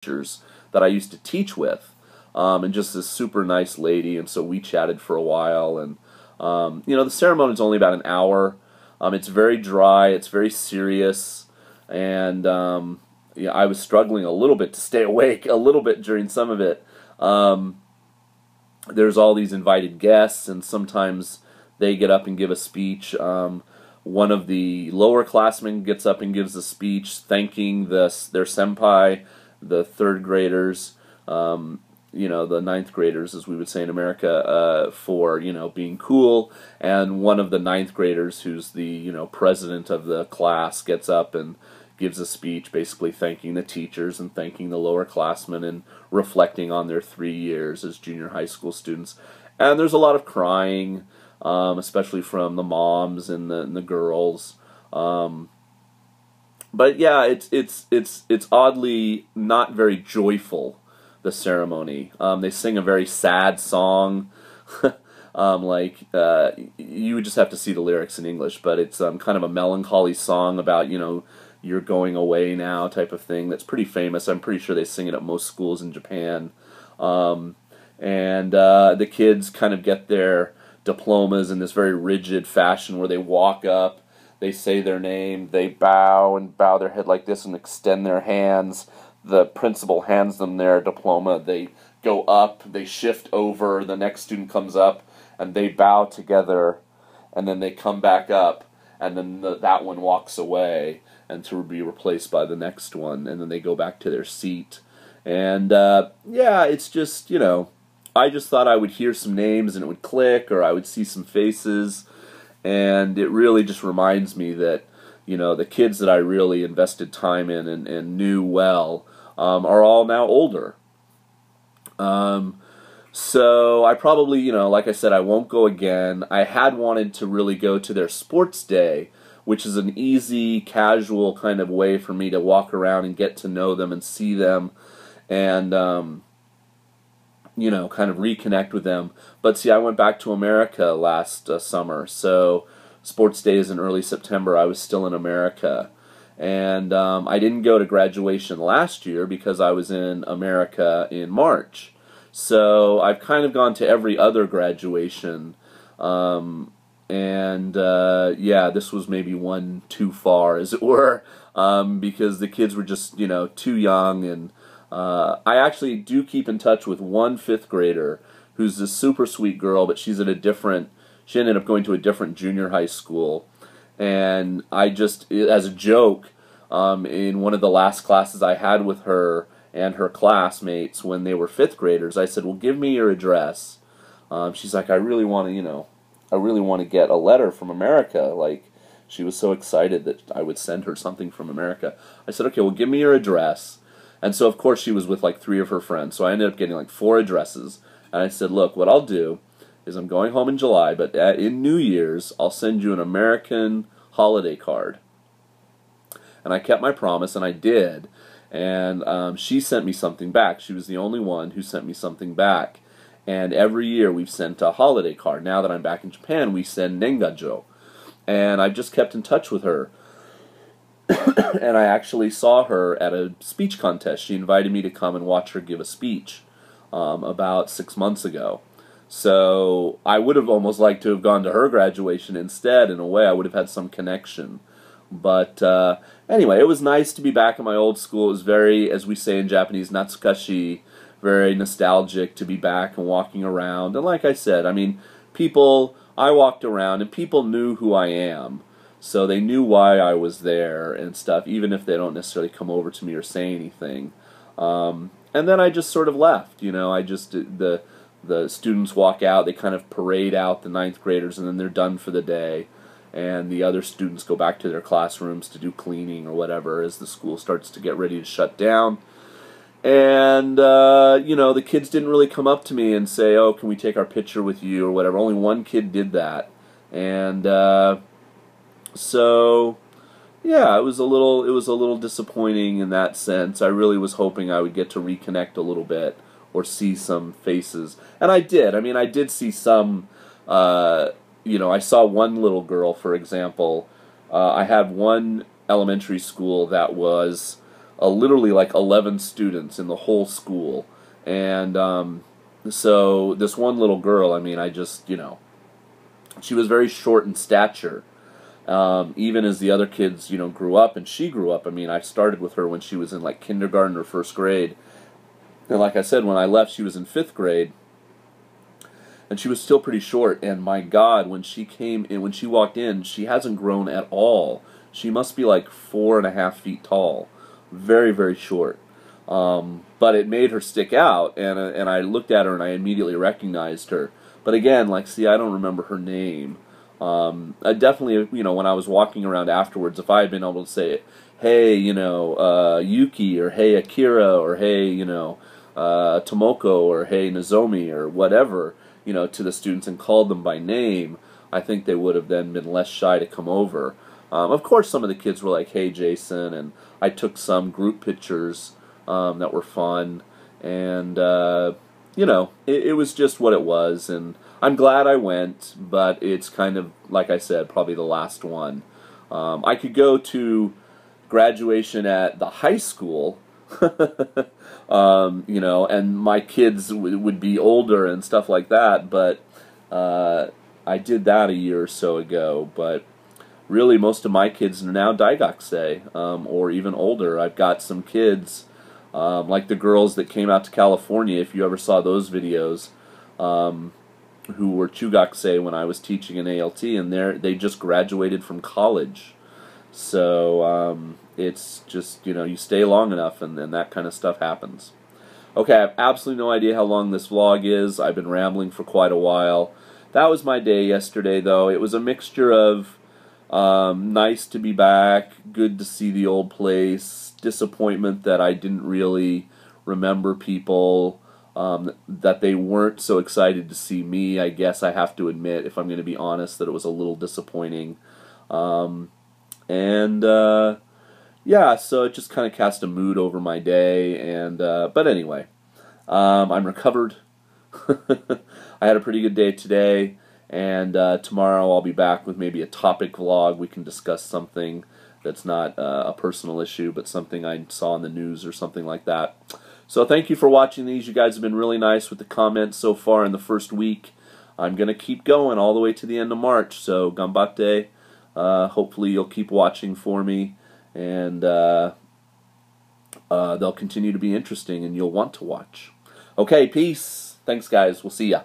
teachers that I used to teach with, and just this super nice lady, and so we chatted for a while, and the ceremony is only about an hour. It's very dry, it's very serious, and yeah, I was struggling a little bit to stay awake a little bit during some of it. There's all these invited guests, and sometimes they get up and give a speech. One of the lower classmen gets up and gives a speech thanking their senpai, the third graders, the ninth graders, as we would say in America, for, being cool. And one of the ninth graders, who's the, president of the class, gets up and gives a speech basically thanking the teachers and thanking the lower classmen and reflecting on their 3 years as junior high school students. And there's a lot of crying, especially from the moms and the girls. But yeah, it's oddly not very joyful, the ceremony. They sing a very sad song. You would just have to see the lyrics in English, but it's kind of a melancholy song about, you're going away now type of thing. That's pretty famous. I'm pretty sure they sing it at most schools in Japan. The kids kind of get their diplomas in this very rigid fashion where they walk up, they say their name, they bow and bow their head like this and extend their hands. The principal hands them their diploma. They go up, they shift over, the next student comes up, and they bow together, and then they come back up, and then that one walks away and to be replaced by the next one, and then they go back to their seat. And yeah, it's just, I just thought I would hear some names and it would click, or I would see some faces, and it really just reminds me that, the kids that I really invested time in and knew well are all now older. So I probably, like I said, I won't go again. I had wanted to really go to their sports day, which is an easy, casual kind of way for me to walk around and get to know them and see them and, kind of reconnect with them. But see, I went back to America last summer, so sports day is in early September. I was still in America. And I didn't go to graduation last year because I was in America in March. So I've kind of gone to every other graduation. Yeah, this was maybe one too far, as it were, because the kids were just, too young. And I actually do keep in touch with one fifth grader who's a super sweet girl, but she ended up going to a different junior high school. And I just, as a joke, in one of the last classes I had with her and her classmates when they were fifth graders, I said, well, give me your address. She's like, I really want to get a letter from America. Like, she was so excited that I would send her something from America. I said, okay, well, give me your address. And so, of course, she was with like 3 of her friends. So I ended up getting like 4 addresses. And I said, look, what I'll do is I'm going home in July, but in New Year's, I'll send you an American holiday card. And I kept my promise, and I did. And she sent me something back. She was the only one who sent me something back. And every year we've sent a holiday card. Now that I'm back in Japan, we send Nengajo. And I've just kept in touch with her. And I actually saw her at a speech contest. She invited me to come and watch her give a speech about 6 months ago. So I would have almost liked to have gone to her graduation instead. In a way, I would have had some connection. But anyway, it was nice to be back in my old school. It was very, as we say in Japanese, natsukashi, very nostalgic to be back and walking around. And like I said, I mean, I walked around and people knew who I am. So they knew why I was there and stuff, even if they don't necessarily come over to me or say anything. And then I just sort of left, the students walk out, they kind of parade out the ninth graders, and then they're done for the day. And the other students go back to their classrooms to do cleaning or whatever as the school starts to get ready to shut down. And, the kids didn't really come up to me and say, oh, can we take our picture with you or whatever. Only one kid did that. And so, yeah, it was a little disappointing in that sense. I really was hoping I would get to reconnect a little bit or see some faces. And I did. I mean, I did see some, I saw one little girl, for example. I had one elementary school that was literally like 11 students in the whole school. And so this one little girl, I mean, I just, she was very short in stature. Even as the other kids, grew up, and she grew up. I mean, I started with her when she was in like kindergarten or first grade. And like I said, when I left, she was in 5th grade. And she was still pretty short, and my God, when she came in, when she walked in, she hasn't grown at all. She must be like 4.5 feet tall, very, very short. But it made her stick out, and I looked at her and I immediately recognized her. But again, like, see, I don't remember her name. I definitely, when I was walking around afterwards, if I had been able to say, hey, Yuki, or hey, Akira, or hey, Tomoko, or hey, Nozomi, or whatever, to the students and called them by name, I think they would have then been less shy to come over. Of course, some of the kids were like, hey, Jason, and I took some group pictures that were fun, and, it was just what it was, and I'm glad I went, but it's kind of, like I said, probably the last one. I could go to graduation at the high school, and my kids would be older and stuff like that, but I did that a year or so ago, but really most of my kids are now Daigakse, or even older. I've got some kids, like the girls that came out to California, if you ever saw those videos, who were Chugakse when I was teaching in ALT, and they just graduated from college. So it's just, you stay long enough and then that kind of stuff happens. Okay, I have absolutely no idea how long this vlog is. I've been rambling for quite a while. That was my day yesterday, though. It was a mixture of nice to be back, good to see the old place, disappointment that I didn't really remember people, that they weren't so excited to see me. I guess I have to admit, if I'm going to be honest, that it was a little disappointing. Yeah, so it just kind of cast a mood over my day, and but anyway, I'm recovered. I had a pretty good day today, and tomorrow I'll be back with maybe a topic vlog. We can discuss something that's not a personal issue, but something I saw in the news or something like that. So thank you for watching these. You guys have been really nice with the comments so far in the first week. I'm going to keep going all the way to the end of March, so ganbatte. Hopefully you'll keep watching for me, and they'll continue to be interesting and you'll want to watch. Okay, peace. Thanks, guys. We'll see ya.